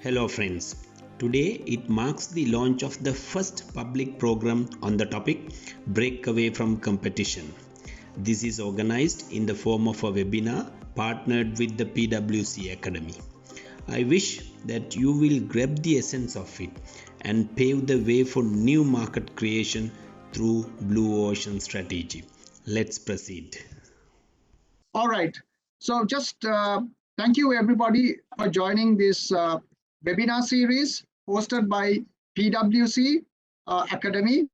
Hello friends, today it marks the launch of the first public program on the topic Breakaway from Competition. This is organized in the form of a webinar partnered with the PwC Academy. I wish that you will grab the essence of it and pave the way for new market creation through Blue Ocean strategy. Let's proceed. All right. So just thank you everybody for joining this webinar series hosted by PwC Academy.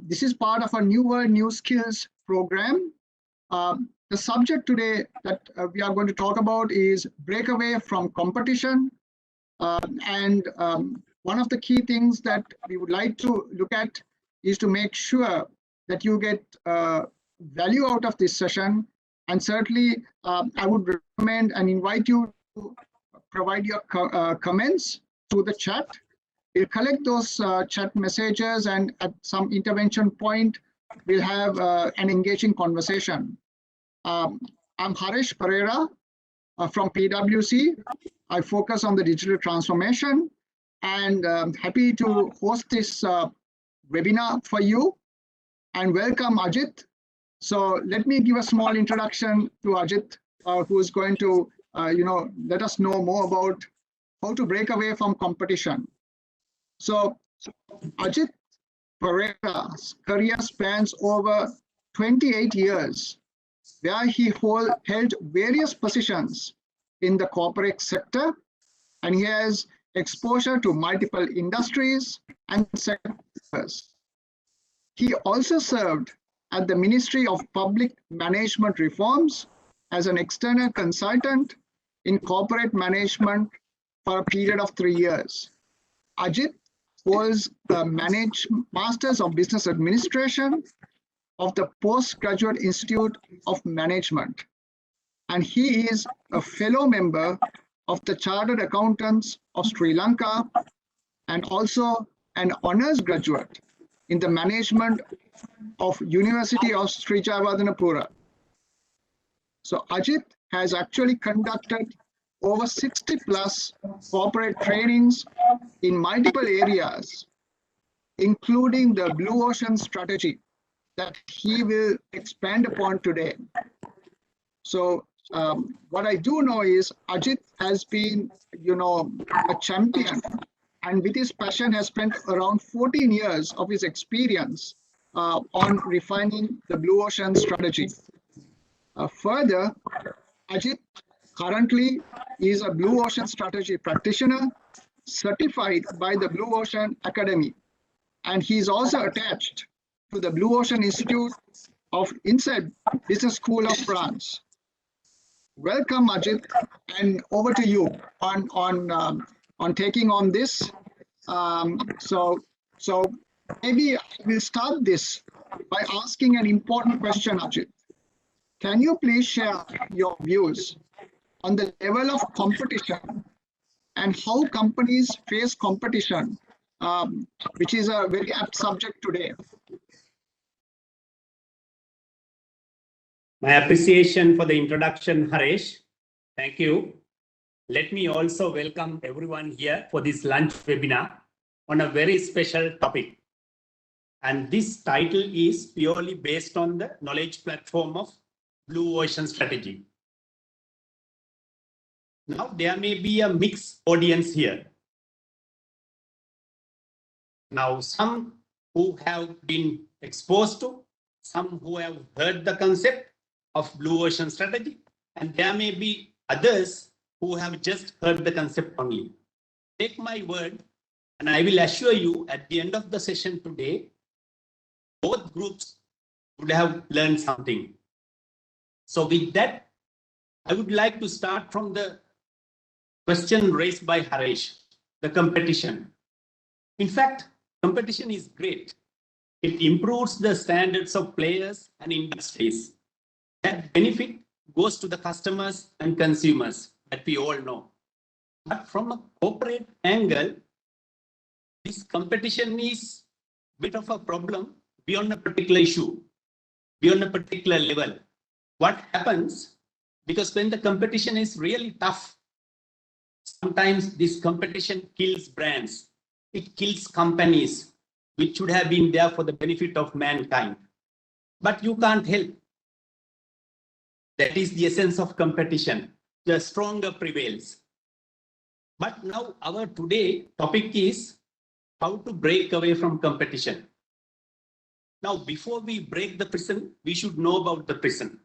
This is part of a newer new skills program. The subject today that we are going to talk about is breakaway from competition. And one of the key things that we would like to look at is to make sure that you get value out of this session. And certainly, I would recommend and invite you to provide your comments through the chat. We'll collect those chat messages, and at some intervention point, we'll have an engaging conversation. I'm Harish Pereira from PwC. I focus on the digital transformation, and happy to host this webinar for you. And welcome, Ajit. So let me give a small introduction to Ajit, who is going to, let us know more about how to break away from competition. So Ajit Pereira's career spans over 28 years, where he held various positions in the corporate sector, and he has exposure to multiple industries and sectors. He also served at the Ministry of Public Management Reforms as an external consultant in corporate management for a period of 3 years. Ajit was a Masters of Business Administration of the Postgraduate Institute of Management, and he is a fellow member of the Chartered Accountants of Sri Lanka and also an honours graduate in the management of University of Sri Jayawardenepura. So Ajit has actually conducted over 60 plus corporate trainings in multiple areas, including the Blue Ocean strategy that he will expand upon today. So what I do know is Ajit has been, a champion, and with his passion has spent around 14 years of his experience on refining the Blue Ocean strategy. Further, Ajit currently is a Blue Ocean strategy practitioner certified by the Blue Ocean Academy, and he's also attached to the Blue Ocean Institute of INSEAD Business School of France. Welcome, Ajit, and over to you on taking on this. So maybe we'll start this by asking an important question, Ajit. Can you please share your views on the level of competition and how companies face competition, which is a very apt subject today? My appreciation for the introduction, Harish. Thank you. Let me also welcome everyone here for this lunch webinar on a very special topic. And this title is purely based on the knowledge platform of Blue Ocean strategy. Now, there may be a mixed audience here. Now, some who have been exposed to, some who have heard the concept of Blue Ocean strategy, and there may be others who have just heard the concept only. Take my word, and I will assure you at the end of the session today, both groups would have learned something. So with that, I would like to start from the question raised by Harish, the competition. In fact, competition is great. It improves the standards of players and industries. That benefit goes to the customers and consumers that we all know. But from a corporate angle, this competition is a bit of a problem beyond a particular issue, beyond a particular level. What happens? Because when the competition is really tough, Sometimes this competition kills brands. It kills companies which should have been there for the benefit of mankind. But you can't help. That is the essence of competition. The stronger prevails. But now our today topic is how to break away from competition. Now, before we break the prison, we should know about the prison.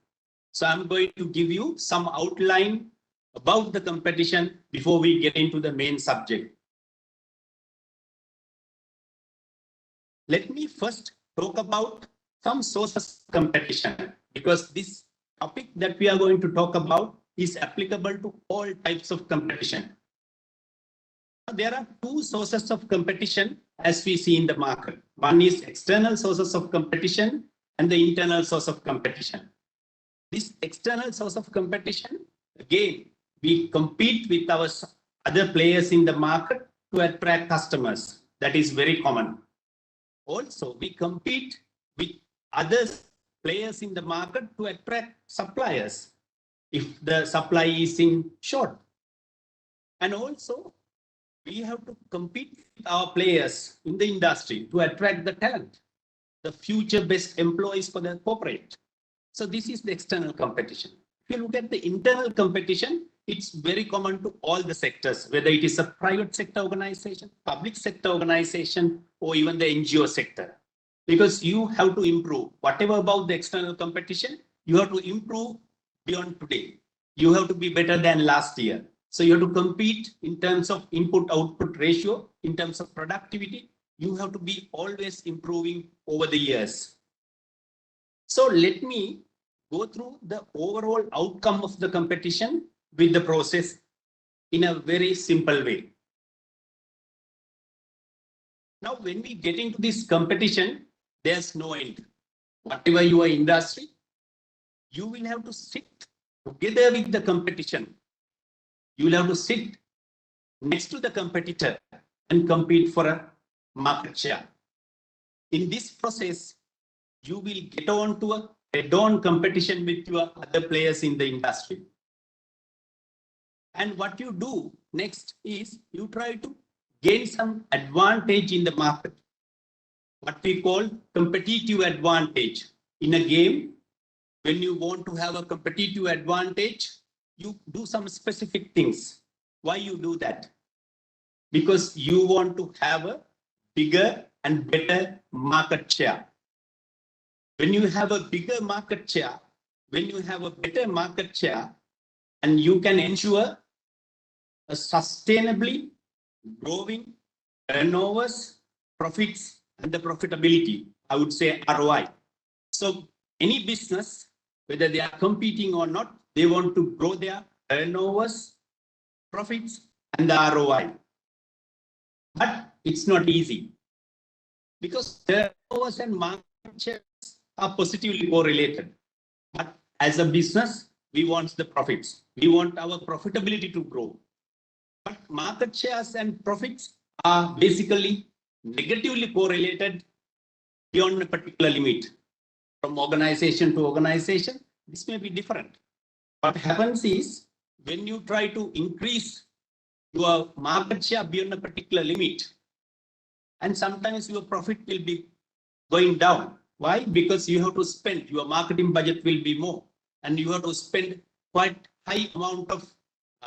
So I'm going to give you some outline about the competition before we get into the main subject. Let me first talk about some sources of competition, because this topic that we are going to talk about is applicable to all types of competition. There are two sources of competition as we see in the market. One is external sources of competition and the internal source of competition. This external source of competition, again, we compete with our other players in the market to attract customers. That is very common. Also, we compete with other players in the market to attract suppliers if the supply is in short. And also, we have to compete with our players in the industry to attract the talent, the future best employees for the corporate. So this is the external competition. If you look at the internal competition, it's very common to all the sectors, whether it is a private sector organization, public sector organization, or even the NGO sector. Because you have to improve. Whatever about the external competition, you have to improve beyond today. You have to be better than last year. So you have to compete in terms of input-output ratio, in terms of productivity. You have to be always improving over the years. So let me go through the overall outcome of the competition with the process in a very simple way. Now, when we get into this competition, there's no end. Whatever your industry, you will have to sit together with the competition. You will have to sit next to the competitor and compete for a market share. In this process, you will get on to a head-on competition with your other players in the industry. And what you do next is you try to gain some advantage in the market, what we call competitive advantage. In a game, when you want to have a competitive advantage, you do some specific things. Why you do that? Because you want to have a bigger and better market share. When you have a bigger market share, when you have a better market share, and you can ensure a sustainably growing turnovers, profits, and the profitability, I would say ROI. So any business, whether they are competing or not, they want to grow their turnovers, profits, and the ROI. But it's not easy because turnovers and market shares are positively correlated. But as a business, we want the profits. We want our profitability to grow. But market shares and profits are basically negatively correlated beyond a particular limit. From organization to organization, this may be different. What happens is when you try to increase your market share beyond a particular limit, and sometimes your profit will be going down. Why? Because you have to spend, your marketing budget will be more, and you have to spend quite high amount of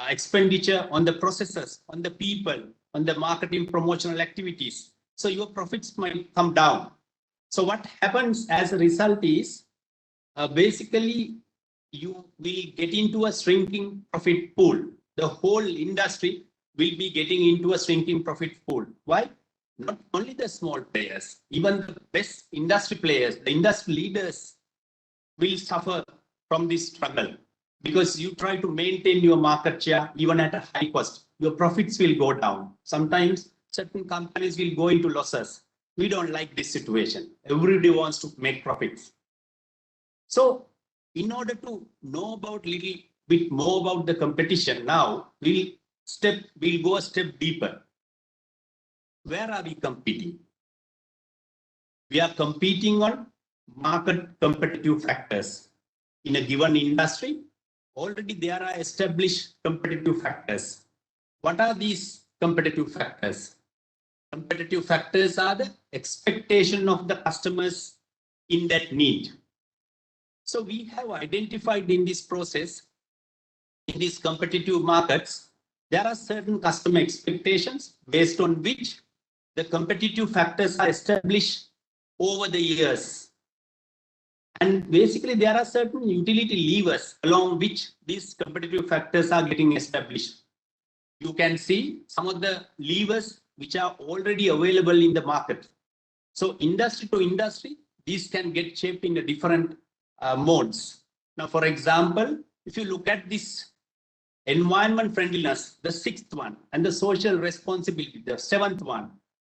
expenditure on the processes, on the people, on the marketing promotional activities. So your profits might come down. So what happens as a result is basically you will get into a shrinking profit pool. The whole industry will be getting into a shrinking profit pool. Why? Not only the small players, even the best industry players, the industry leaders will suffer from this struggle because you try to maintain your market share even at a high cost. Your profits will go down. Sometimes certain companies will go into losses. We don't like this situation. Everybody wants to make profits. So in order to know about little bit more about the competition, now we'll go a step deeper. Where are we competing? We are competing on market competitive factors. In a given industry, already there are established competitive factors. what are these competitive factors? Competitive factors are the expectation of the customers in that need. So we have identified in this process, in these competitive markets, there are certain customer expectations based on which the competitive factors are established over the years. And basically, there are certain utility levers along which these competitive factors are getting established. You can see some of the levers which are already available in the market. So industry to industry, these can get shaped in a different modes. Now, for example, if you look at this environment friendliness, the sixth one, and the social responsibility, the seventh one,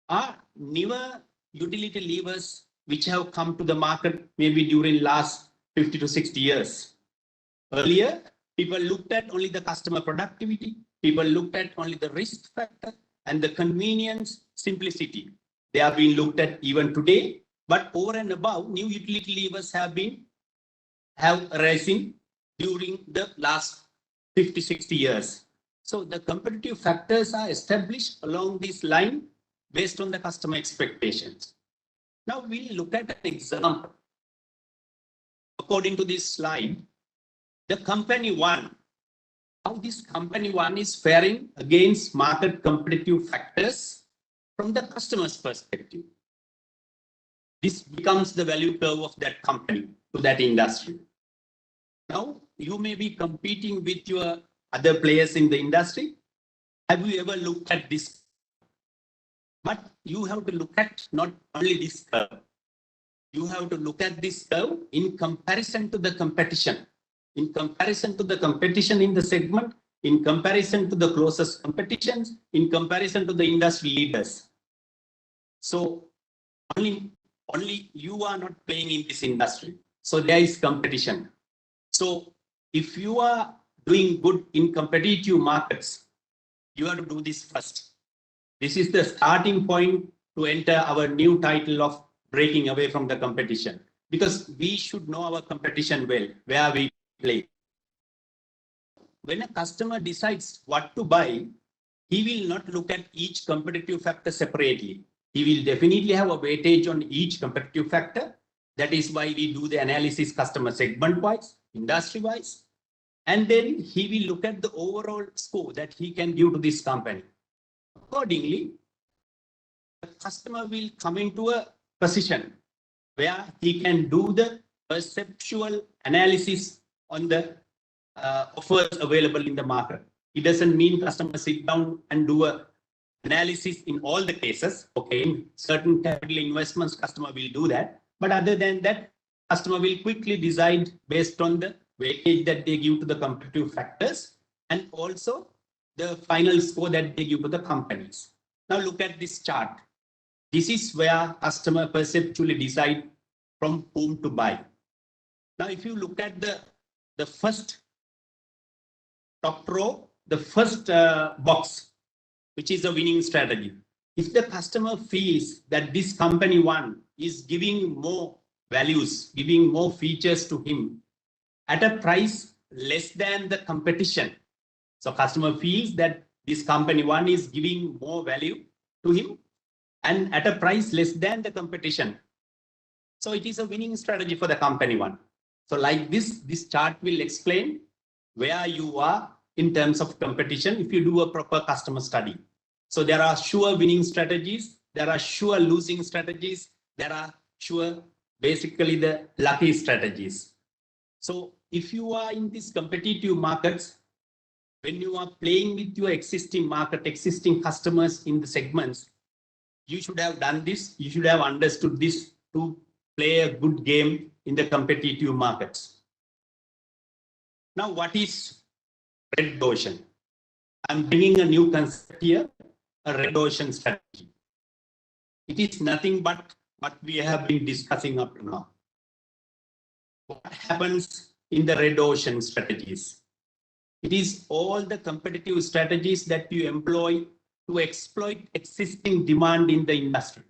are newer utility levers which have come to the market maybe during last 50 to 60 years. Earlier, people looked at only the customer productivity, people looked at only the risk factor and the convenience, simplicity. They are being looked at even today, but over and above, new utility levers have arisen during the last 50, 60 years. So the competitive factors are established along this line based on the customer expectations. Now we'll look at an example. According to this slide, the company one, how this company one is faring against market competitive factors from the customer's perspective. This becomes the value curve of that company to that industry. Now, you may be competing with your other players in the industry. Have you ever looked at this? But you have to look at not only this curve. You have to look at this curve in comparison to the competition. In comparison to the competition in the segment, in comparison to the closest competitions, in comparison to the industry leaders. So only you are not playing in this industry. So there is competition. So if you are doing good in competitive markets, you have to do this first. This is the starting point to enter our new title of breaking away from the competition, because we should know our competition well, where we play. When a customer decides what to buy, he will not look at each competitive factor separately. He will definitely have a weightage on each competitive factor. That is why we do the analysis customer segment-wise, industry-wise. And then he will look at the overall score that he can give to this company. Accordingly, the customer will come into a position where he can do the perceptual analysis on the offers available in the market. It doesn't mean customer sit down and do a analysis in all the cases. Okay, in certain capital investments, customer will do that. But other than that, customer will quickly decide based on the weightage that they give to the competitive factors and also the final score that they give to the companies. Now look at this chart. This is where customer perceptually decide from whom to buy. Now, if you look at the first top row, the first box, which is a winning strategy. If the customer feels that this company one is giving more values, giving more features to him at a price less than the competition. So customer feels that this company one is giving more value to him and at a price less than the competition. So it is a winning strategy for the company one. So like this chart will explain where you are in terms of competition if you do a proper customer study. So there are sure winning strategies, there are sure losing strategies, there are sure basically the lucky strategies. So if you are in these competitive markets, when you are playing with your existing market, existing customers in the segments, you should have done this, you should have understood this to play a good game in the competitive markets. Now, what is red ocean? I'm bringing a new concept here, a red ocean strategy. It is nothing but what we have been discussing up to now. What happens in the red ocean strategies? It is all the competitive strategies that you employ to exploit existing demand in the industry.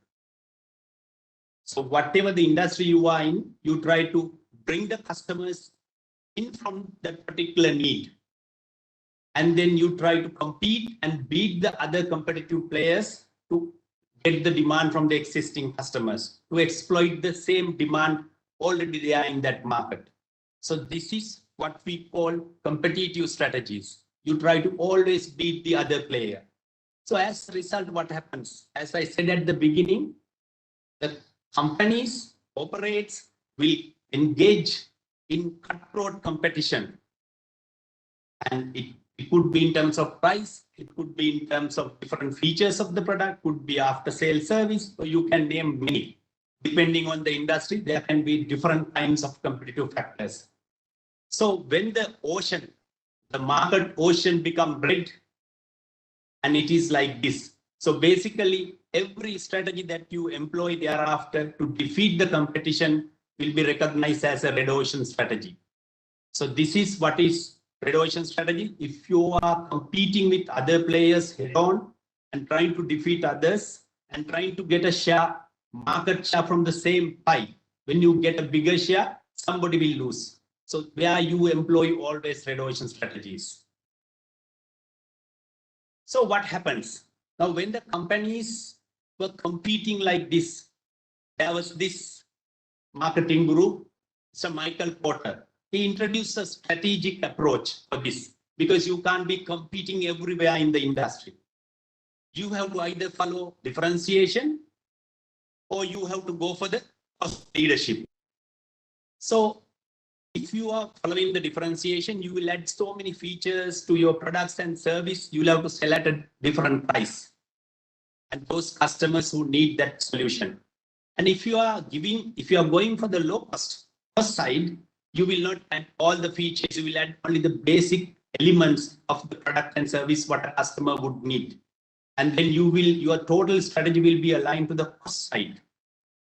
So whatever the industry you are in, you try to bring the customers in from that particular need. and then you try to compete and beat the other competitive players to get the demand from the existing customers, to exploit the same demand already there in that market. So this is what we call competitive strategies. You try to always beat the other player. So as a result, what happens? As I said at the beginning, the companies, operates will engage in cutthroat competition. And it could be in terms of price, it could be in terms of different features of the product, could be after sale service, or you can name many. Depending on the industry, there can be different kinds of competitive factors. So when the ocean, the market ocean become red, and it is like this. So basically, every strategy that you employ thereafter to defeat the competition will be recognized as a red ocean strategy. So this is what is red ocean strategy. If you are competing with other players head on and trying to defeat others and trying to get a share, market share from the same pie, when you get a bigger share, somebody will lose. So where you employ always red ocean strategies. So what happens? Now, when the companies were competing like this, there was this marketing guru, Sir Michael Porter. He introduced a strategic approach for this because you can't be competing everywhere in the industry. You have to either follow differentiation or you have to go for the cost leadership. So if you are following the differentiation, you will add so many features to your products and service. You will have to sell at a different price. And those customers who need that solution. And if you are going for the low cost side, you will not add all the features. You will add only the basic elements of the product and service what a customer would need. And then your total strategy will be aligned to the cost side.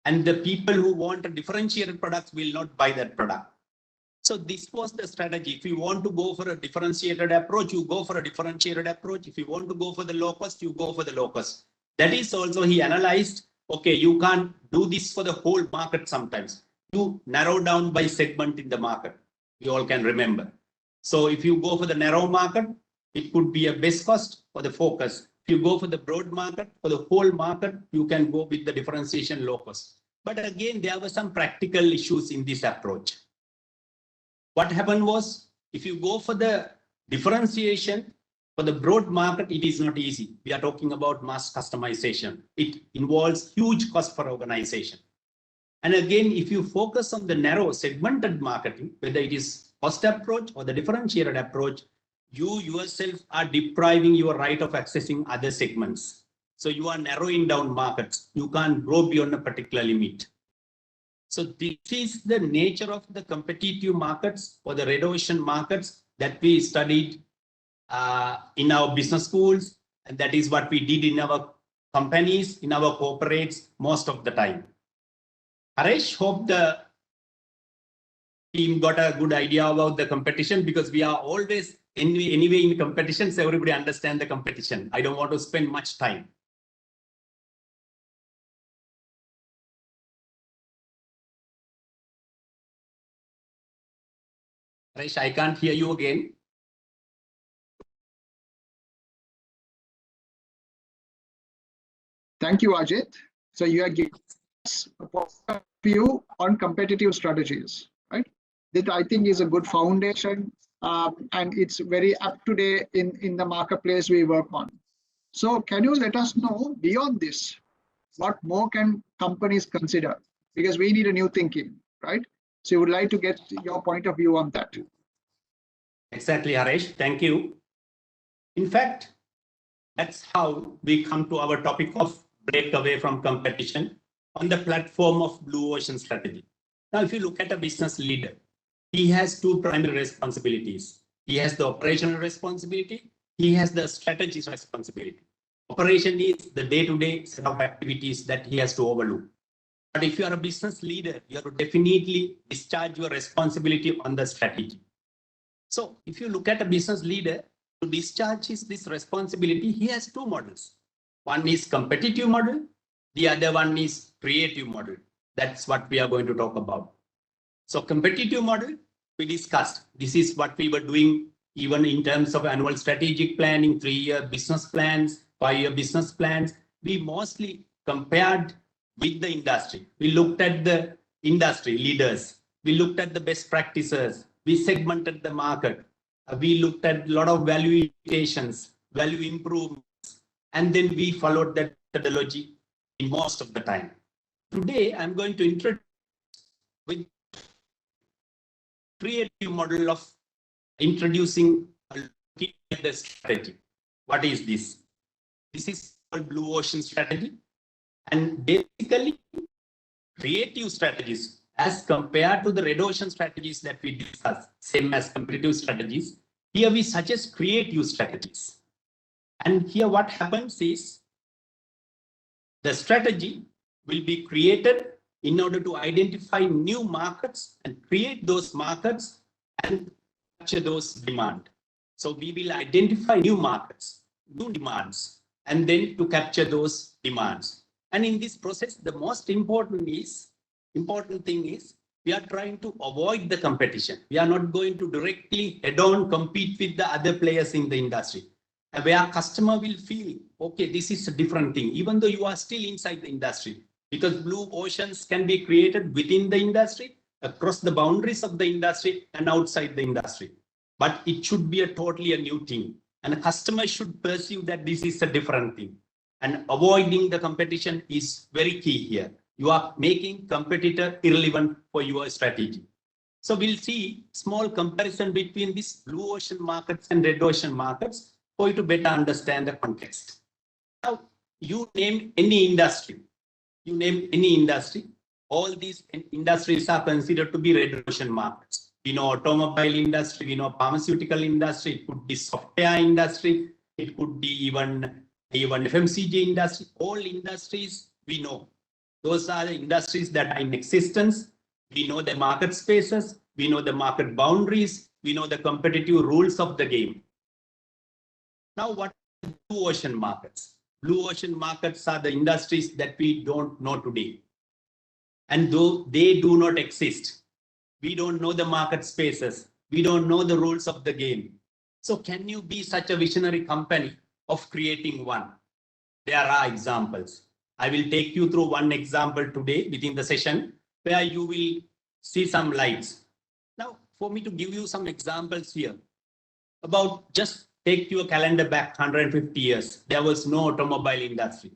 And the people who want a differentiated product will not buy that product. So this was the strategy. If you want to go for a differentiated approach, you go for a differentiated approach. If you want to go for the low cost, you go for the low cost. That is also he analyzed, okay, you can't do this for the whole market sometimes. You narrow down by segment in the market. You all can remember. So if you go for the narrow market, it could be a best cost for the focus. If you go for the broad market, for the whole market, you can go with the differentiation low cost. But again, there were some practical issues in this approach. What happened was, if you go for the differentiation, for the broad market, it is not easy. We are talking about mass customization. It involves huge cost for organization. And again, if you focus on the narrow segmented marketing, whether it is cost approach or the differentiated approach, you yourself are depriving your right of accessing other segments. So you are narrowing down markets. You can't grow beyond a particular limit. So this is the nature of the competitive markets or the red ocean markets that we studied in our business schools. And that is what we did in our companies, in our corporates most of the time. Harish, hope the team got a good idea about the competition because we are always anyway in competition, so everybody understand the competition. I don't want to spend much time. Harish, I can't hear you again. Thank you, Ajit. So you are giving us a point of view on competitive strategies, right? That I think is a good foundation, and it's very up to date in the marketplace we work on. So can you let us know beyond this, what more can companies consider? Because we need a new thinking, right? So you would like to get your point of view on that. Exactly, Harish. Thank you. In fact, that's how we come to our topic of breakaway from competition on the platform of blue ocean strategy. Now, if you look at a business leader, he has two primary responsibilities. He has the operational responsibility. He has the strategy responsibility. Operation is the day-to-day set of activities that he has to overlook. But if you are a business leader, you have to definitely discharge your responsibility on the strategy. So if you look at a business leader, to discharge this responsibility, he has two models. One is competitive model. The other one is creative model. That's what we are going to talk about. So competitive model, we discussed. This is what we were doing even in terms of annual strategic planning, 3-year business plans, 5-year business plans, we mostly compared with the industry. We looked at the industry leaders. We looked at the best practices. We segmented the market. We looked at a lot of value equations, value improvements, and then we followed that methodology in most of the time. Today, I'm going to introduce with creative model of introducing a look at the strategy. What is this? This is called blue ocean strategy. And basically, creative strategies as compared to the red ocean strategies that we discuss, same as competitive strategies. Here we suggest creative strategies. And here what happens is the strategy will be created in order to identify new markets and create those markets and capture those demand. So we will identify new markets, new demands, and then to capture those demands. And in this process, the most important thing is we are trying to avoid the competition. We are not going to directly head-on compete with the other players in the industry, where customer will feel, okay, this is a different thing, even though you are still inside the industry, because blue oceans can be created within the industry, across the boundaries of the industry and outside the industry. But it should be totally a new thing. And a customer should perceive that this is a different thing. And avoiding the competition is very key here. You are making competitor irrelevant for your strategy. So we'll see small comparison between these blue ocean markets and red ocean markets for you to better understand the context. Now, you name any industry. All these industries are considered to be red ocean markets. We know automobile industry, we know pharmaceutical industry, it could be software industry, it could be even FMCG industry. All industries we know. Those are the industries that are in existence. We know the market spaces, we know the market boundaries, we know the competitive rules of the game. Now, what are blue ocean markets? Blue ocean markets are the industries that we don't know today. And though they do not exist, we don't know the market spaces, we don't know the rules of the game. So can you be such a visionary company of creating one? There are examples. I will take you through one example today within the session where you will see some lights. Now, for me to give you some examples here, about just take your calendar back 150 years. There was no automobile industry.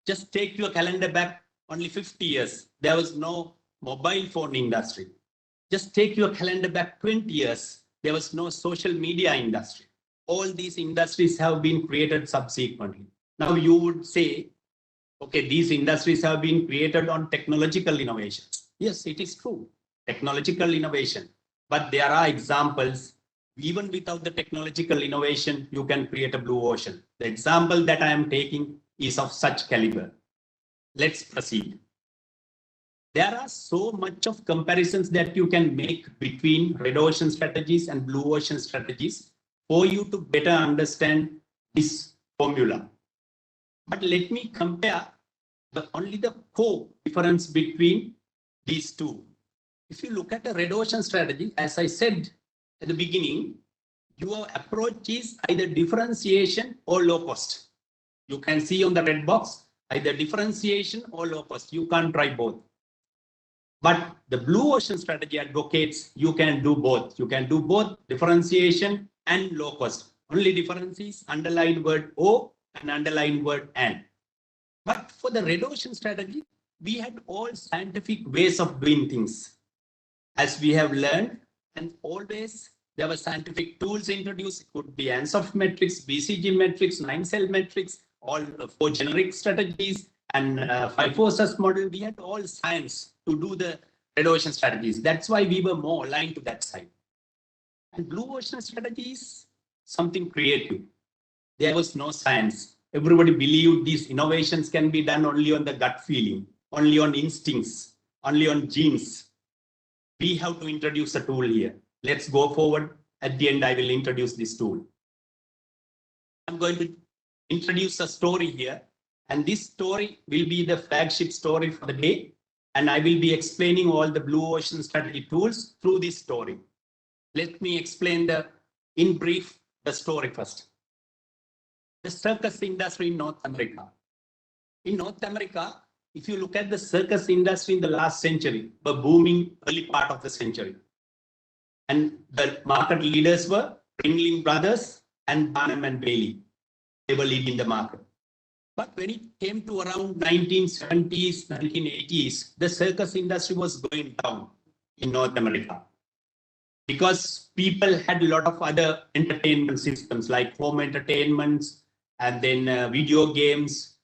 Just take your calendar back only 50 years. There was no mobile phone industry. Just take your calendar back 20 years. There was no social media industry. All these industries have been created subsequently. Now you would say, okay, these industries have been created on technological innovations. Yes, it is true, technological innovation. But there are examples, even without the technological innovation, you can create a blue ocean. The example that I am taking is of such caliber. Let's proceed. There are so much of comparisons that you can make between red ocean strategies and blue ocean strategies for you to better understand this formula. But let me compare only the core difference between these two. If you look at a red ocean strategy, as I said at the beginning, your approach is either differentiation or low cost. You can see on the red box, either differentiation or low cost. You can't try both. But the blue ocean strategy advocates you can do both. You can do both differentiation and low cost. Only difference is underlined word O and underlined word N. But for the red ocean strategy, we had all scientific ways of doing things. As we have learned, and always there were scientific tools introduced. It could be Ansoff metrics, BCG metrics, 9-cell metrics, all 4 generic strategies, and 5 forces model. We had all science to do the red ocean strategies. That's why we were more aligned to that side. And blue ocean strategy is something creative. There was no science. Everybody believed these innovations can be done only on the gut feeling, only on instincts, only on genes. We have to introduce a tool here. Let's go forward. At the end, I will introduce this tool. I'm going to introduce a story here. And this story will be the flagship story for the day. And I will be explaining all the blue ocean strategy tools through this story. Let me explain the In brief, the story first. The circus industry in North America. In North America, if you look at the circus industry in the last century, the booming early part of the century. And the market leaders were Ringling Brothers and Barnum and Bailey. They were leading the market. But when it came to around 1970s, 1980s, the circus industry was going down in North America because people had a lot of other entertainment systems like home entertainments and then video games,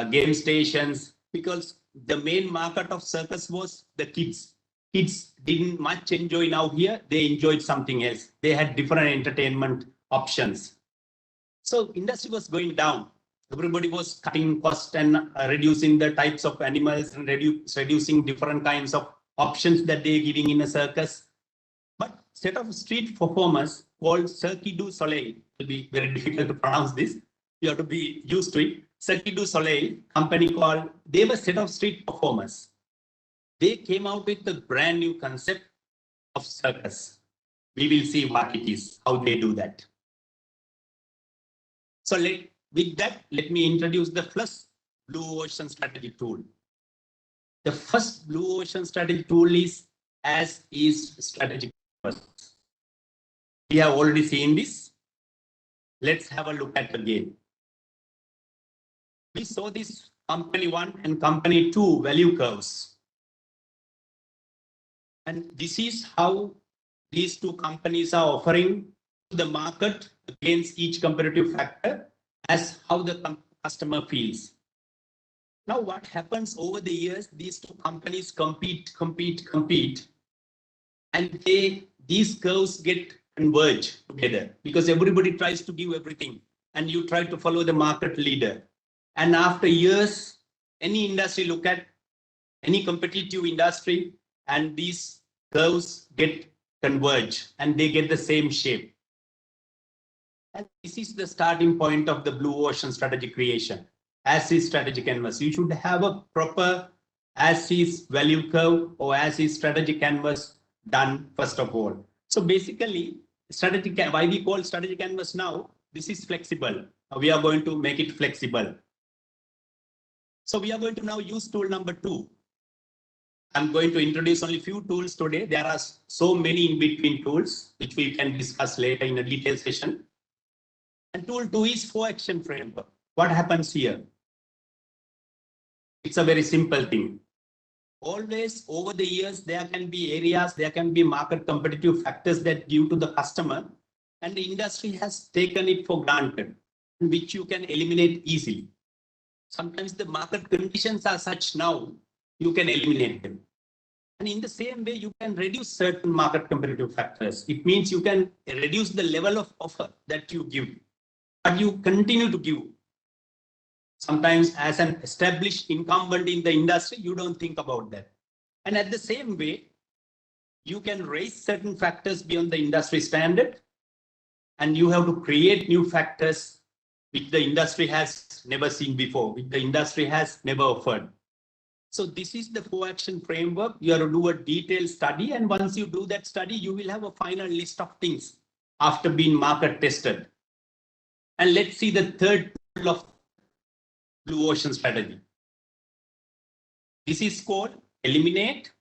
game stations, because the main market of circus was the kids. Kids didn't much enjoy now here. They enjoyed something else. They had different entertainment options. So industry was going down. Everybody was cutting cost and reducing the types of animals and reducing different kinds of options that they're giving in a circus. But set of street performers called Cirque du Soleil, it will be very difficult to pronounce this. You have to be used to it. Cirque du Soleil, company called, they were set of street performers. They came out with a brand new concept of circus. We will see what it is, how they do that. So with that, let me introduce the first Blue Ocean strategy tool. The first Blue Ocean strategy tool is as is strategic canvas. We have already seen this. Let's have a look at the game. We saw this company 1 and company 2 value curves. And this is how these two companies are offering to the market against each competitive factor as how the customer feels. Now, what happens over the years, these two companies compete, and these curves get converge together because everybody tries to give everything and you try to follow the market leader. And after years, any industry, look at any competitive industry, and these curves get converge and they get the same shape. And this is the starting point of the Blue Ocean strategy creation. As is strategy canvas. You should have a proper as is value curve or as is strategy canvas done first of all. So basically, why we call strategy canvas now, this is flexible. We are going to make it flexible. So we are going to now use tool number 2. I'm going to introduce only few tools today. There are so many in between tools, which we can discuss later in a detailed session. And tool 2 is 4-action framework. What happens here? It's a very simple thing. Always over the years, there can be areas, there can be market competitive factors that give to the customer, and the industry has taken it for granted, which you can eliminate easily. Sometimes the market conditions are such now, you can eliminate them. And in the same way, you can reduce certain market competitive factors. It means you can reduce the level of offer that you give, but you continue to give. Sometimes as an established incumbent in the industry, you don't think about that. And at the same way, you can raise certain factors beyond the industry standard, and you have to create new factors which the industry has never seen before, which the industry has never offered. So this is the 4-action framework. You have to do a detailed study, and once you do that study, you will have a final list of things after being market tested. And let's see the third tool of Blue Ocean strategy. This is called eliminate,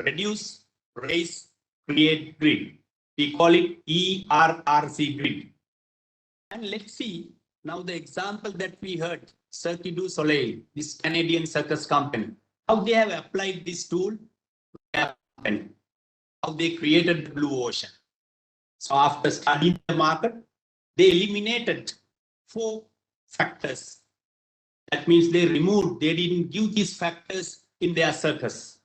reduce, raise, create grid. We call it ERRC grid. And let's see now the example that we heard, Cirque du Soleil, this Canadian circus company, how they have applied this tool to their company, how they created the Blue Ocean. So after studying the market, they eliminated 4 factors. That means they didn't give these factors in their circus.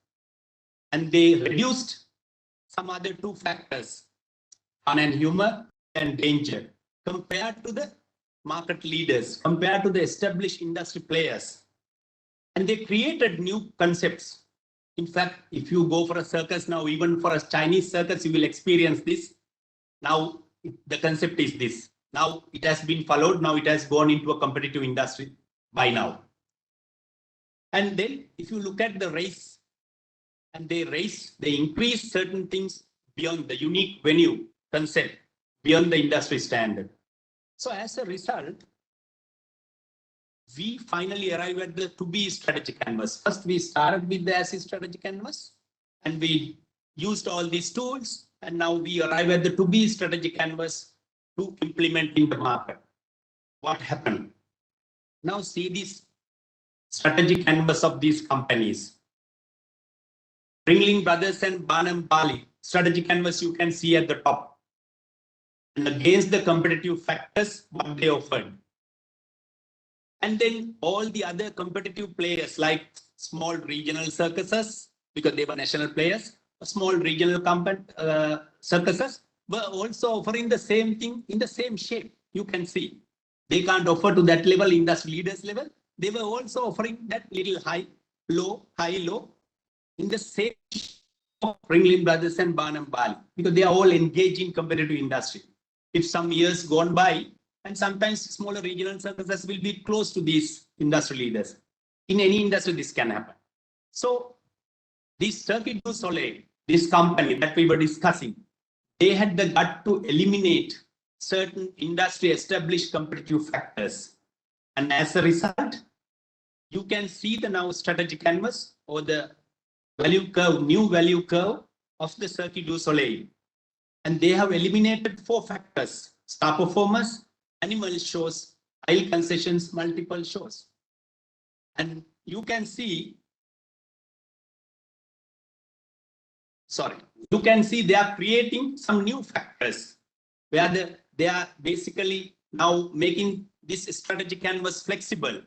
And they reduced some other 2 factors, fun and humor and danger, compared to the market leaders, compared to the established industry players. And they created new concepts. In fact, if you go for a circus now, even for a Chinese circus, you will experience this. Now, the concept is this. Now it has been followed. Now it has gone into a competitive industry by now. And then if you look at the race, and they increase certain things beyond the unique venue concept. beyond the industry standard. So as a result, we finally arrived at the to-be strategy canvas. First, we started with the as-is strategy canvas, and we used all these tools, and now we arrive at the to-be strategy canvas to implement in the market. What happened? Now see this strategy canvas of these companies. Ringling Brothers and Barnum Bali strategy canvas you can see at the top. And against the competitive factors, what they offered. And then all the other competitive players like small regional circuses, because they were national players, small regional circuses were also offering the same thing in the same shape. You can see they can't offer to that level, industry leaders level. They were also offering that little high, low, in the same of Ringling Brothers and Barnum Bali, because they are all engaged in competitive industry. If some years gone by, and sometimes smaller regional circuses will be close to these industry leaders. In any industry, this can happen. So this Circuit du Soleil, this company that we were discussing, they had the gut to eliminate certain industry established competitive factors. And as a result, you can see the now strategy canvas or the value curve, new value curve of the Circuit du Soleil. And they have eliminated 4 factors: star performers, animal shows, aisle concessions, multiple shows. And you can see, you can see they are creating some new factors where they are basically now making this strategy canvas flexible.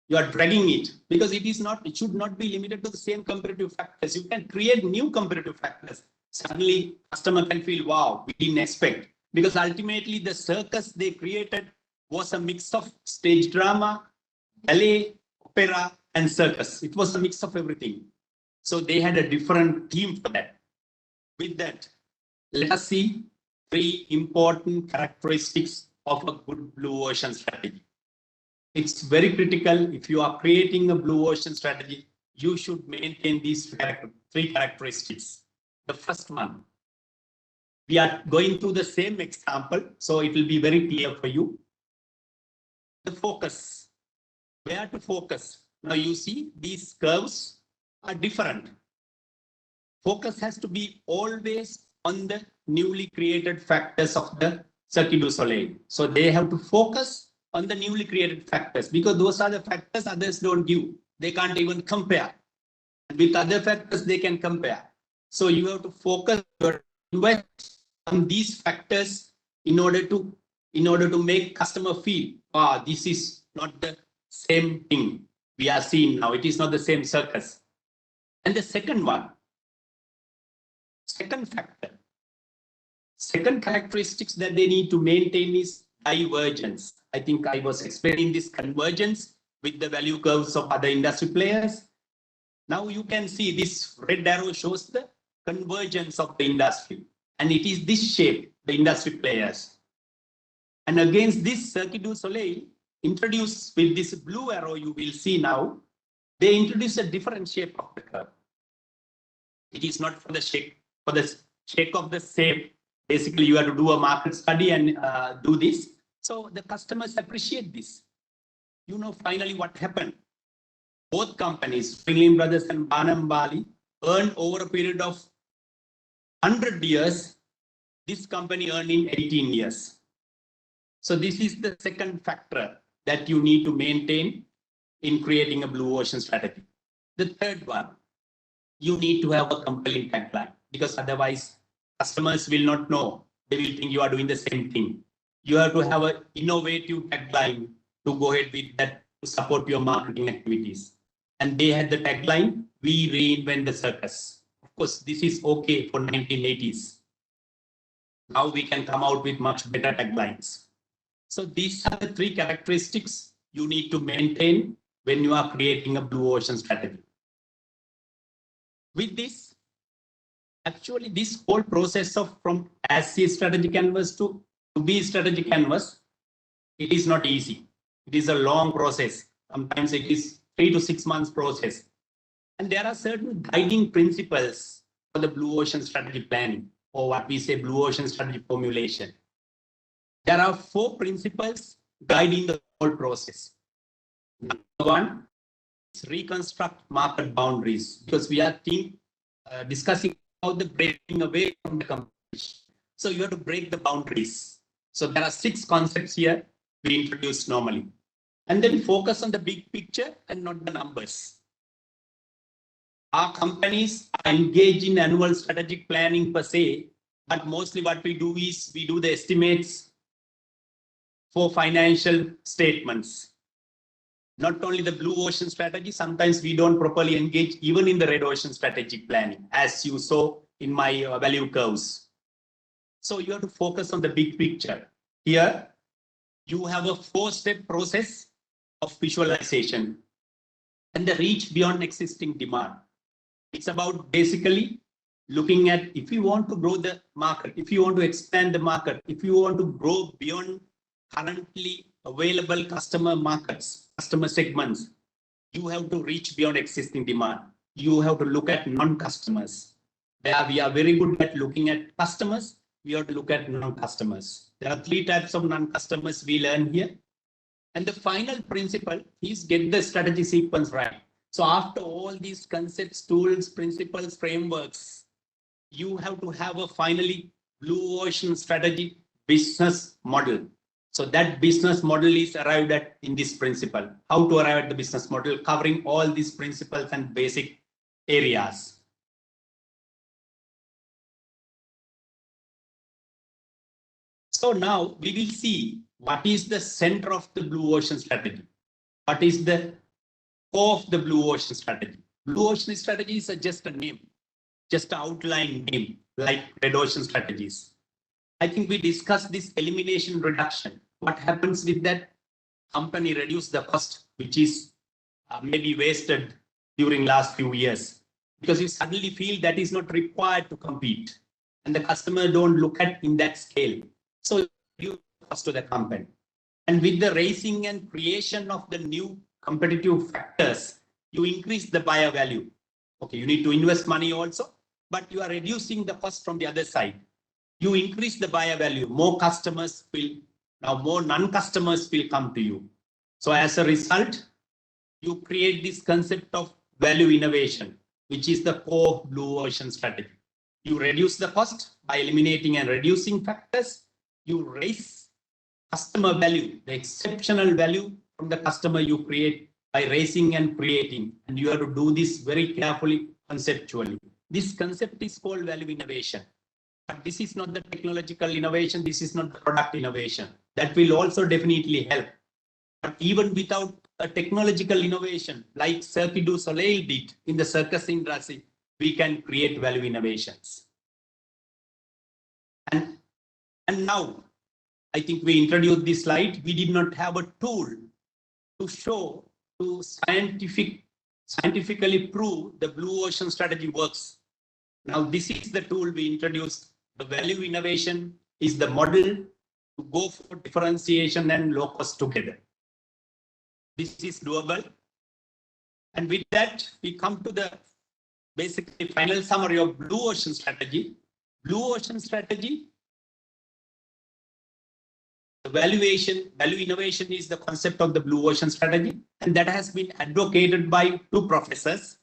You are dragging it because it should not be limited to the same competitive factors. You can create new competitive factors. Suddenly, customer can feel, wow, we didn't expect. Because ultimately, the circus they created was a mix of stage drama, ballet, opera, and circus. It was a mix of everything. So they had a different theme for that. With that, let us see 3 important characteristics of a good blue ocean strategy. It's very critical. If you are creating a blue ocean strategy, you should maintain these 3 characteristics. The first one, we are going through the same example, so it will be very clear for you. The focus, where to focus. Now you see these curves are different. Focus has to be always on the newly created factors of the Circuit du Soleil. So they have to focus on the newly created factors because those are the factors others don't give. They can't even compare. With other factors, they can compare. So you have to focus your invest on these factors in order to make customer feel, this is not the same thing we are seeing now. It is not the same circus. And the second factor, second characteristics that they need to maintain is divergence. I think I was explaining this convergence with the value curves of other industry players. Now you can see this red arrow shows the convergence of the industry. And it is this shape, the industry players. And against this Circuit du Soleil, introduced with this blue arrow, you will see now, they introduce a different shape of the curve. It is not for the shape of the shape. Basically, you have to do a market study and do this. So the customers appreciate this. You know, finally what happened? Both companies, Ringling Brothers and Barnum Bali, earned over a period of 100 years. This company earned in 18 years. So this is the second factor that you need to maintain in creating a blue ocean strategy. The third one, you need to have a compelling tagline because otherwise customers will not know. They will think you are doing the same thing. You have to have an innovative tagline to go ahead with that to support your marketing activities. And they had the tagline, we reinvent the circus. Of course, this is okay for 1980s. Now we can come out with much better taglines. So these are the 3 characteristics you need to maintain when you are creating a blue ocean strategy. With this, actually this whole process of from as-is strategy canvas to be strategy canvas, it is not easy. It is a long process. Sometimes it is 3 to 6 months process. And there are certain guiding principles for the blue ocean strategy planning, or what we say blue ocean strategy formulation. There are 4 principles guiding the whole process. Number 1 is reconstruct market boundaries, because we are discussing about the breaking away from the competition. So you have to break the boundaries. So there are 6 concepts here we introduce normally. And then focus on the big picture and not the numbers. Our companies are engaged in annual strategic planning per se, but mostly what we do is we do the estimates for financial statements. Not only the blue ocean strategy, sometimes we don't properly engage even in the red ocean strategic planning, as you saw in my value curves. So you have to focus on the big picture. Here, you have a 4-step process of visualization and the reach beyond existing demand. It's about basically looking at, if you want to grow the market, if you want to expand the market, if you want to grow beyond currently available customer markets, customer segments, you have to reach beyond existing demand. You have to look at non-customers. We are very good at looking at customers. We have to look at non-customers. There are 3 types of non-customers we learn here. And the final principle is get the strategy sequence right. So after all these concepts, tools, principles, frameworks, you have to have a finally blue ocean strategy business model. So that business model is arrived at in this principle. How to arrive at the business model, covering all these principles and basic areas. So now we will see what is the center of the blue ocean strategy. What is the core of the blue ocean strategy? Blue ocean strategy is just a name, just an outline name, like red ocean strategies. I think we discussed this elimination reduction. What happens with that? Company reduce the cost, which is maybe wasted during last few years, because you suddenly feel that is not required to compete, and the customer don't look at in that scale. So you cost to the company. And with the raising and creation of the new competitive factors, you increase the buyer value. Okay, you need to invest money also, but you are reducing the cost from the other side. You increase the buyer value, more customers will, now more non-customers will come to you. So as a result, you create this concept of value innovation, which is the core blue ocean strategy. You reduce the cost by eliminating and reducing factors. You raise customer value, the exceptional value from the customer you create by raising and creating. And you have to do this very carefully, conceptually. This concept is called value innovation. But this is not the technological innovation. This is not the product innovation. That will also definitely help. But even without a technological innovation, like Cirque du Soleil did in the circus industry, we can create value innovations. And now, I think we introduced this slide. We did not have a tool to show, to scientifically prove the blue ocean strategy works. Now, this is the tool we introduced. The value innovation is the model to go for differentiation and low cost together. This is doable. And with that, we come to the basically final summary of blue ocean strategy. Blue ocean strategy, the value innovation is the concept of the blue ocean strategy, and that has been advocated by 2 professors,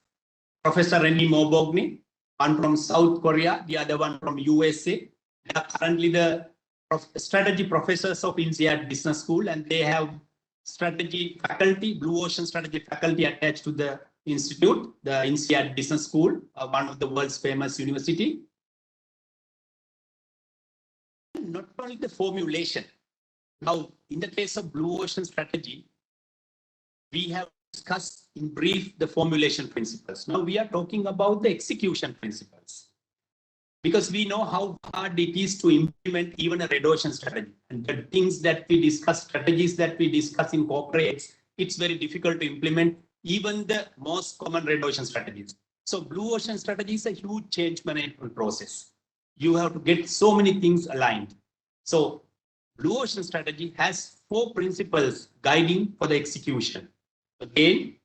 Professor Remy Maubogne, one from South Korea, the other one from USA. They are currently the strategy professors of INSEAD Business School, and they have strategy faculty, blue ocean strategy faculty attached to the institute, the INSEAD Business School, one of the world's famous university. Not only the formulation. Now, in the case of blue ocean strategy, we have discussed in brief the formulation principles. Now we are talking about the execution principles, because we know how hard it is to implement even a red ocean strategy. And the things that we discuss, strategies that we discuss in corporates, it's very difficult to implement even the most common red ocean strategies. So blue ocean strategy is a huge change management process. You have to get so many things aligned. So blue ocean strategy has 4 principles guiding for the execution. Again,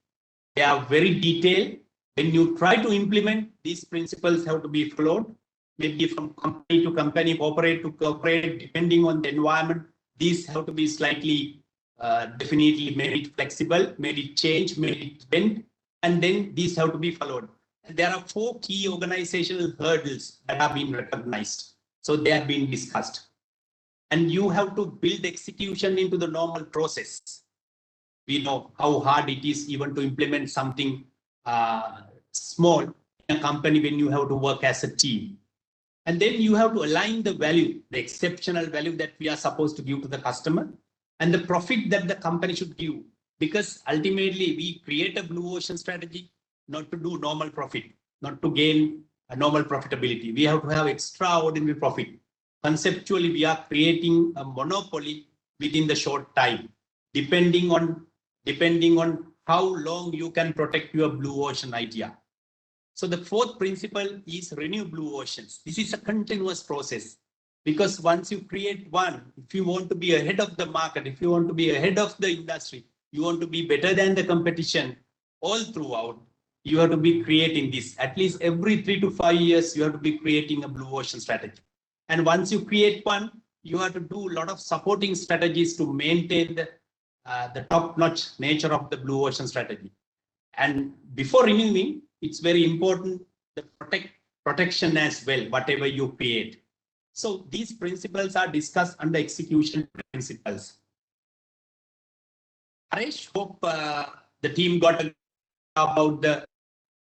they are very detailed. When you try to implement, these principles have to be followed, maybe from company to company, corporate to corporate, depending on the environment. these have to be slightly, definitely made it flexible, made it change, made it bend, and then these have to be followed. And there are 4 key organizational hurdles that have been recognized. So they have been discussed. And you have to build execution into the normal process. We know how hard it is even to implement something small in a company when you have to work as a team. And then you have to align the value, the exceptional value that we are supposed to give to the customer, and the profit that the company should give. Because ultimately we create a blue ocean strategy, not to do normal profit, not to gain a normal profitability. We have to have extraordinary profit. Conceptually, we are creating a monopoly within the short time, depending on how long you can protect your blue ocean idea. So the 4th principle is renew blue oceans. This is a continuous process, because once you create one, if you want to be ahead of the market, if you want to be ahead of the industry, you want to be better than the competition all throughout, you have to be creating this. At least every 3 to 5 years, you have to be creating a blue ocean strategy. And once you create one, you have to do a lot of supporting strategies to maintain the top-notch nature of the blue ocean strategy. And before renewing, it's very important the protection as well, whatever you create. So these principles are discussed under execution principles. Harish, hope the team got about the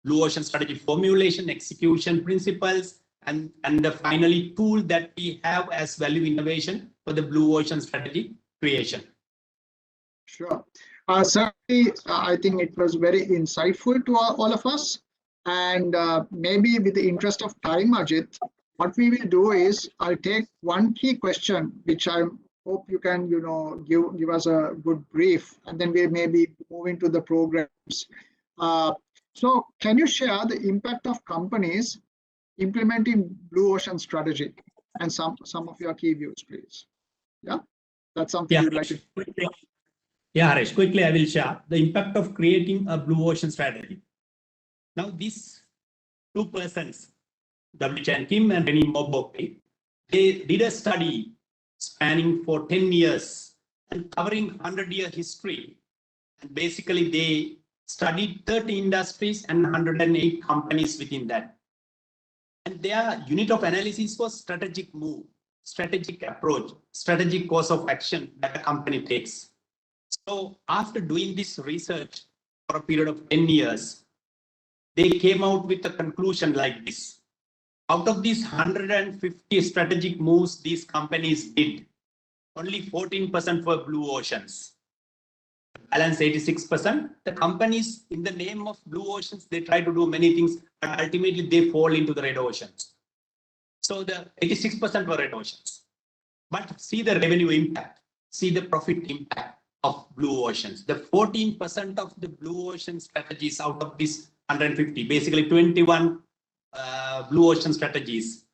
blue ocean strategy formulation, execution principles, and the finally tool that we have as value innovation for the blue ocean strategy creation. Sure. Certainly, I think it was very insightful to all of us. And maybe with the interest of time, Ajit, what we will do is I'll take one key question, which I hope you can, give us a good brief, and then we maybe move into the programs. So can you share the impact of companies implementing blue ocean strategy and some of your key views, please? Yeah, that's something you'd like to. Yeah, Harish, quickly I will share the impact of creating a blue ocean strategy. Now, these 2 persons, W. Chan Kim and Rennie Mobokwe, they did a study spanning for 10 years and covering 100-year history. And basically, they studied 30 industries and 108 companies within that. And their unit of analysis was strategic move, strategic approach, strategic course of action that a company takes. So after doing this research for a period of 10 years, they came out with a conclusion like this. Out of these 150 strategic moves these companies did, only 14% were blue oceans. Balance 86%. The companies, in the name of blue oceans, they try to do many things, but ultimately they fall into the red oceans. So the 86% were red oceans. But see the revenue impact, see the profit impact of blue oceans. The 14% of the blue ocean strategies out of this 150, basically 21 blue ocean strategies,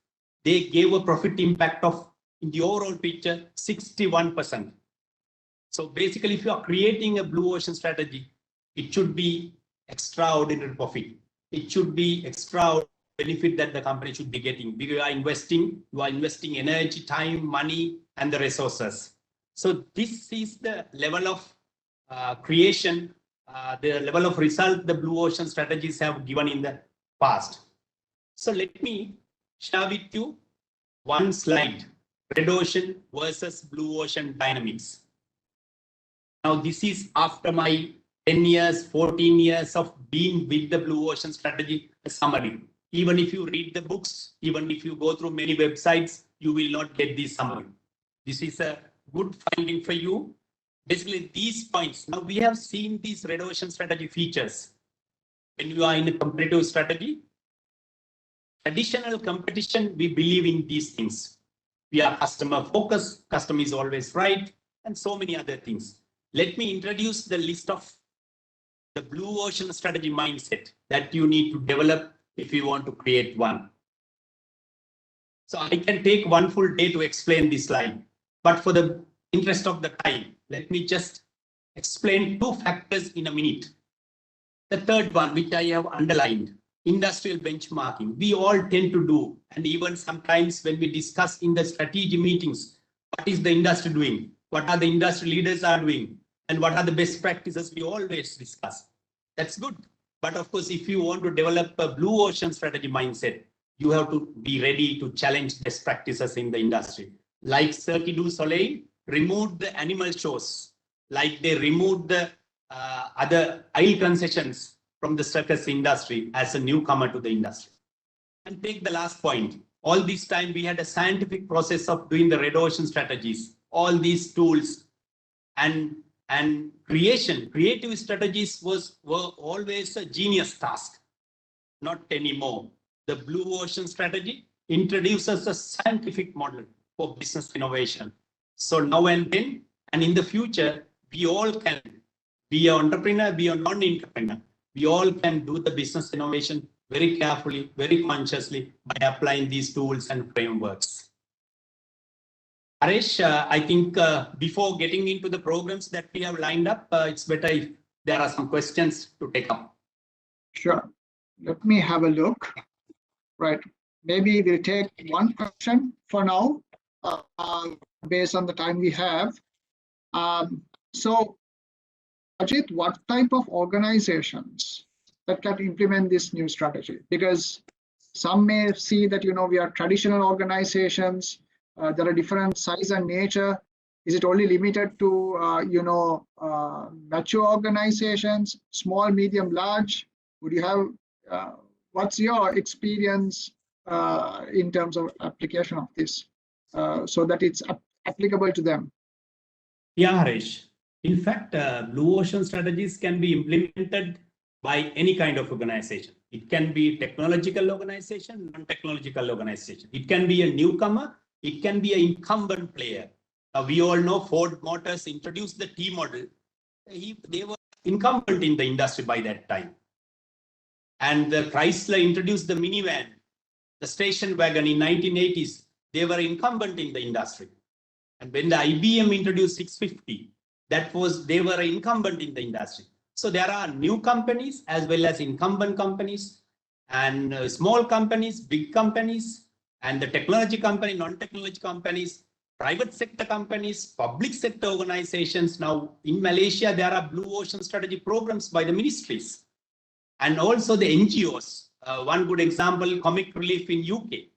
they gave a profit impact of, in the overall picture, 61%. So basically, if you are creating a blue ocean strategy, it should be extraordinary profit. It should be extraordinary benefit that the company should be getting. Because you are investing energy, time, money, and the resources. So this is the level of creation, the level of result the blue ocean strategies have given in the past. So let me share with you one slide, red ocean versus blue ocean dynamics. Now this is after my 10 years, 14 years of being with the blue ocean strategy, a summary. Even if you read the books, even if you go through many websites, you will not get this summary. This is a good finding for you. Basically, these points. Now we have seen these red ocean strategy features. When you are in a competitive strategy, additional competition, we believe in these things. We are customer focused, customer is always right, and so many other things. Let me introduce the list of the blue ocean strategy mindset that you need to develop if you want to create one. So I can take one full day to explain this slide, but for the interest of the time, let me just explain 2 factors in a minute. The third one, which I have underlined, industrial benchmarking. We all tend to do, and even sometimes when we discuss in the strategy meetings, what is the industry doing? what are the industry leaders are doing, and what are the best practices we always discuss. That's good. But of course, if you want to develop a blue ocean strategy mindset, you have to be ready to challenge best practices in the industry. Like Cirque du Soleil removed the animal shows, like they removed the other aisle concessions from the circus industry as a newcomer to the industry. And take the last point. All this time we had a scientific process of doing the red ocean strategies, all these tools and creative strategies were always a genius task, not anymore. The blue ocean strategy introduces a scientific model for business innovation. So now and then, and in the future, we all can be an entrepreneur, be a non-entrepreneur. We all can do the business innovation very carefully, very consciously by applying these tools and frameworks. Harish, I think before getting into the programs that we have lined up, it's better if there are some questions to take up. Sure. Let me have a look. Right. Maybe we'll take one question for now, based on the time we have. So, Ajit, what type of organizations that can implement this new strategy? Because some may see that, we are traditional organizations. There are different size and nature. Is it only limited to, mature organizations, small, medium, large? Would you have, what's your experience in terms of application of this so that it's applicable to them? Yeah, Harish. In fact, blue ocean strategies can be implemented by any kind of organization. It can be technological organization, non-technological organization. It can be a newcomer. It can be an incumbent player. We all know Ford Motors introduced the T model. They were incumbent in the industry by that time. And Chrysler introduced the minivan, the station wagon in 1980s. They were incumbent in the industry. And when the IBM introduced 650, they were incumbent in the industry. So there are new companies as well as incumbent companies, and small companies, big companies, and the technology company, non-technology companies, private sector companies, public sector organizations. Now in Malaysia, there are blue ocean strategy programs by the ministries and also the NGOs. One good example, Comic Relief in UK,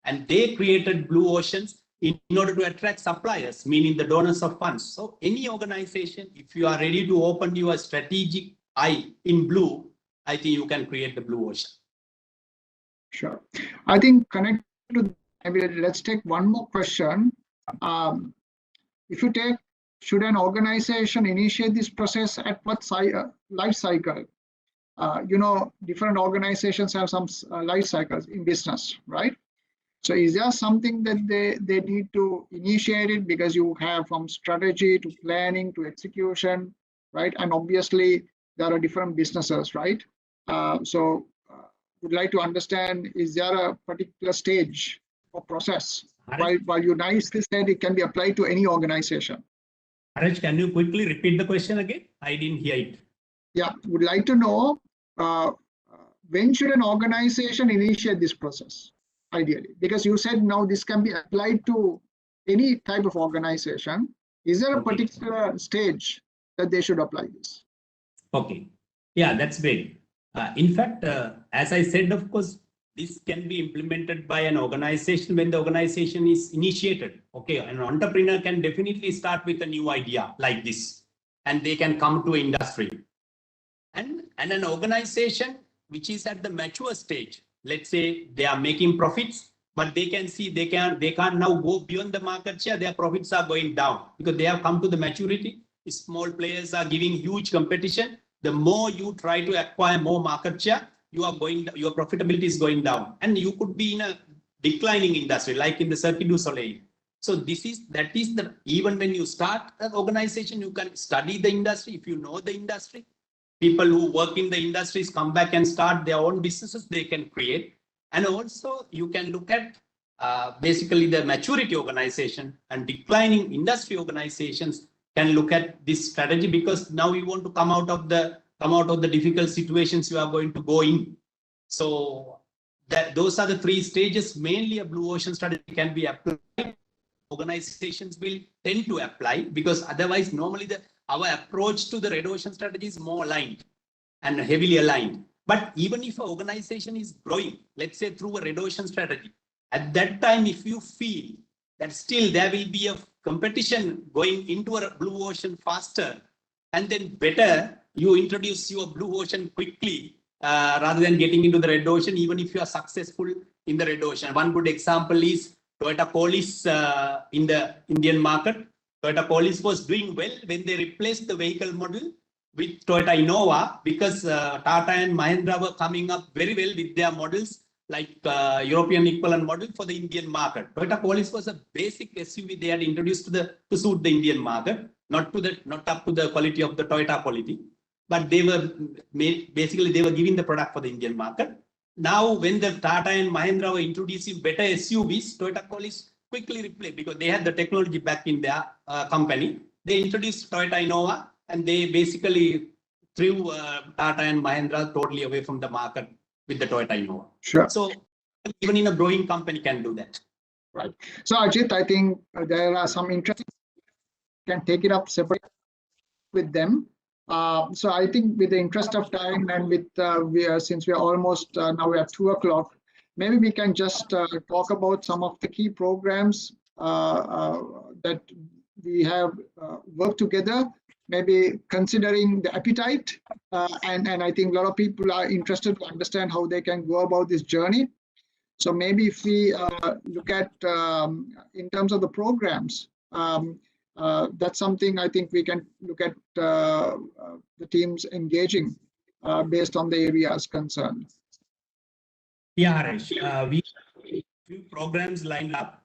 and they created blue oceans in order to attract suppliers, meaning the donors of funds. So any organization, if you are ready to open your strategic eye in blue, I think you can create the blue ocean. Sure. I think connected to, maybe let's take one more question. If you take, should an organization initiate this process at what life cycle? Different organizations have some life cycles in business, right? So is there something that they need to initiate it, because you have from strategy to planning to execution, right? And obviously there are different businesses, right? So would like to understand, is there a particular stage or process? While you nicely said it can be applied to any organization. Harish, can you quickly repeat the question again? I didn't hear it. Yeah, would like to know when should an organization initiate this process? Ideally, because you said now this can be applied to any type of organization. Is there a particular stage that they should apply this? Okay. Yeah, that's big. In fact, as I said, of course, this can be implemented by an organization when the organization is initiated. Okay, an entrepreneur can definitely start with a new idea like this, and they can come to industry. And an organization which is at the mature stage, let's say they are making profits, but they can see they can't now go beyond the market share. Their profits are going down because they have come to the maturity. Small players are giving huge competition. The more you try to acquire more market share, your profitability is going down, and you could be in a declining industry like in the Cirque du Soleil. So even when you start an organization, you can study the industry. If you know the industry, people who work in the industries come back and start their own businesses, they can create. And also you can look at basically the maturity organization, and declining industry organizations can look at this strategy, because now you want to come out of the difficult situations you are going to go in. So those are the three stages. Mainly a blue ocean strategy can be applied organizations will tend to apply, because otherwise normally our approach to the red ocean strategy is more aligned and heavily aligned. But even if an organization is growing, let's say through a red ocean strategy, at that time, if you feel that still there will be a competition going into a blue ocean faster, and then better you introduce your blue ocean quickly rather than getting into the red ocean, even if you are successful in the red ocean. One good example is Toyota Police in the Indian market. Toyota Police was doing well when they replaced the vehicle model with Toyota Innova, because Tata and Mahindra were coming up very well with their models, like European equivalent model for the Indian market. Toyota Police was a basic SUV they had introduced to suit the Indian market, not up to the quality of the Toyota quality, but they were basically they were giving the product for the Indian market. Now, when the Tata and Mahindra were introducing better SUVs, Toyota Police quickly replaced, because they had the technology back in their company. They introduced Toyota Innova, and they basically threw Tata and Mahindra totally away from the market with the Toyota Innova. Sure. So even in a growing company can do that. Right. So Ajit, I think there are some interesting, can take it up separately with them. So I think with the interest of time and with since we are almost now we are 2 o'clock, maybe we can just talk about some of the key programs that we have worked together, maybe considering the appetite, and I think a lot of people are interested to understand how they can go about this journey. So maybe if we look at in terms of the programs, that's something I think we can look at the teams engaging based on the areas concerned. Yeah, Harish, we have few programs lined up.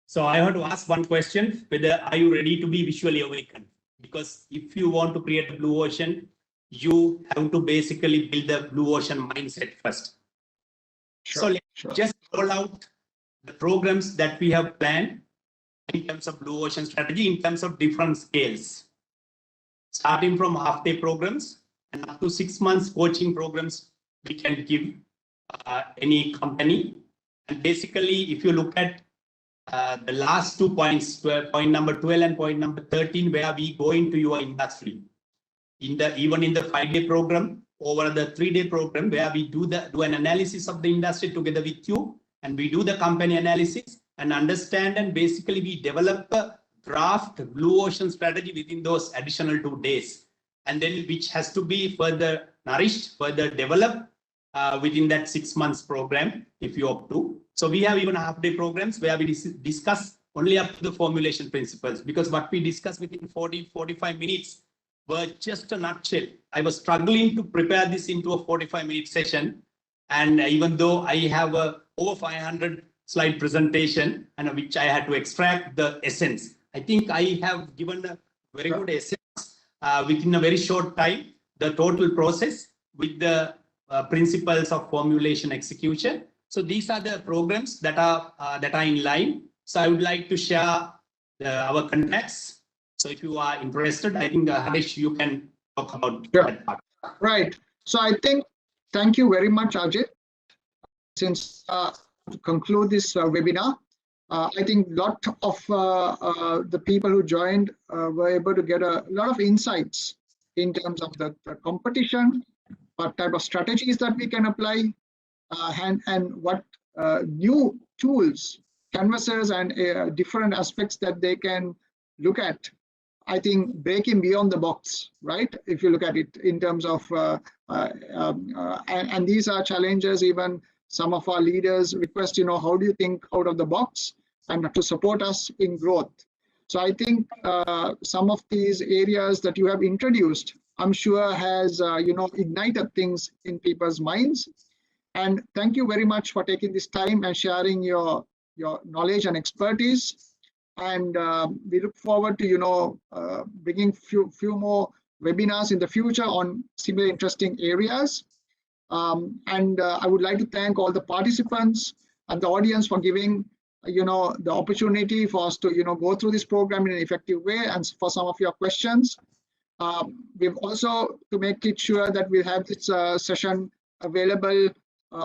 So I have to ask one question: whether are you ready to be visually awakened? Because if you want to create a blue ocean, you have to basically build the blue ocean mindset first. Sure, so let's just roll out the programs that we have planned in terms of blue ocean strategy, in terms of different scales, starting from half-day programs and up to 6 months coaching programs we can give any company. And basically, if you look at the last 2 points, point number 12 and point number 13, where we go into your industry, even in the 5-day program, over the 3-day program, where we do an analysis of the industry together with you, and we do the company analysis and understand, and basically we develop a draft blue ocean strategy within those additional 2 days, and then which has to be further nourished, further developed within that 6 months program if you opt to. So we have even half-day programs where we discuss only up to the formulation principles, because what we discuss within 40-45 minutes were just a nutshell. I was struggling to prepare this into a 45-minute session, and even though I have a over 500 slide presentation and which I had to extract the essence, I think I have given a very good essence within a very short time, the total process with the principles of formulation execution. So these are the programs that are in line. So I would like to share our contacts. So if you are interested, I think Harish, you can talk about that part. Right. So I think, thank you very much, Ajit. Since to conclude this webinar, I think a lot of the people who joined were able to get a lot of insights in terms of the competition, what type of strategies that we can apply, and what new tools, canvases, and different aspects that they can look at. I think breaking beyond the box, right? If you look at it in terms of, and these are challenges. Even some of our leaders request, how do you think out of the box and to support us in growth? So I think some of these areas that you have introduced, I'm sure has, ignited things in people's minds. And thank you very much for taking this time and sharing your knowledge and expertise. And we look forward to, bringing few more webinars in the future on similar interesting areas. And I would like to thank all the participants and the audience for giving, the opportunity for us to, go through this program in an effective way, and for some of your questions. We've also to make it sure that we have this session available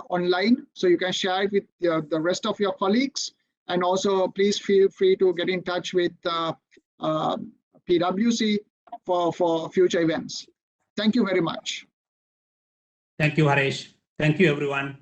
online, so you can share it with the rest of your colleagues. And also, please feel free to get in touch with PwC for future events. Thank you very much. Thank you, Harish. Thank you, everyone.